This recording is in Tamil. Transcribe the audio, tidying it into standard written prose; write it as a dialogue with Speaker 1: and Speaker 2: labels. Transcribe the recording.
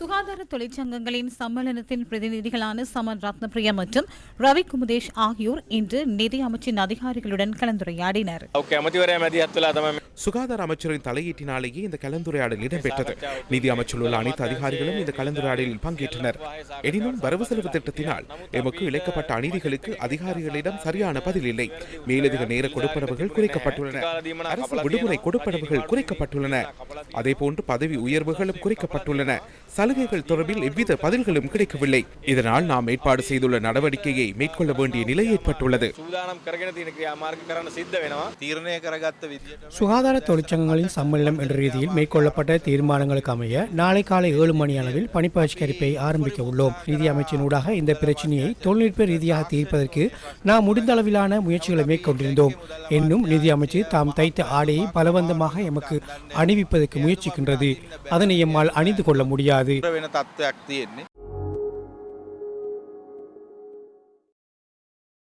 Speaker 1: சுகாதார தொழிற்சங்கங்களின் சம்மேளனத்தின் பிரதிநிதிகளான சமன் ரத்னபிரியா மற்றும் ரவி குமுதேஷ் ஆகியோர் இன்று நிதி அமைச்சின் அதிகாரிகளுடன் கலந்துரையாடினர்.
Speaker 2: சுகாதார அமைச்சரின் தலையீட்டினாலேயே இந்த கலந்துரையாடல் இடம்பெற்றது. நிதி அமைச்சில் உள்ள அனைத்து அதிகாரிகளும் இந்த கலந்துரையாடலில் பங்கேற்றனர். எனினும் வரவு செலவு திட்டத்தினால் எமக்கு இழைக்கப்பட்ட அநீதிகளுக்கு அதிகாரிகளிடம் சரியான பதில் இல்லை. மேலதிக நேர கொடுப்பனவுகள் குறைக்கப்பட்டுள்ளன. அரசு விடுமுறை கொடுப்பனவுகள் குறைக்கப்பட்டுள்ளன. அதேபோன்று பதவி உயர்வுகளும் குறைக்கப்பட்டுள்ளன. சலுகைகள் தொடர்பில் எவ்வித பதில்களும் கிடைக்கவில்லை. இதனால் நாம் ஏற்பாடு செய்துள்ள நடவடிக்கையை மேற்கொள்ள வேண்டிய நிலை ஏற்பட்டுள்ளது.
Speaker 3: சுகாதார தொழிற்சங்கங்களின் சம்மேளனம் என்ற ரீதியில் மேற்கொள்ளப்பட்ட தீர்மானங்களுக்கு அமைய நாளை காலை 7 மணி அளவில் பணிப்பகிஷ்கரிப்பை ஆரம்பிக்க உள்ளோம். நிதி அமைச்சினூடாக இந்த பிரச்சினையை தொழில்நுட்ப ரீதியாக தீர்ப்பதற்கு நாம் முடிந்த அளவிலான முயற்சிகளை மேற்கொண்டிருந்தோம். இன்னும் நிதி அமைச்சு தாம் தைத்த ஆடையை பலவந்தமாக எமக்கு அணிவிப்பதற்கு முயற்சிக்கின்றது. அதனை எம்மால் அணிந்து கொள்ள முடியாது.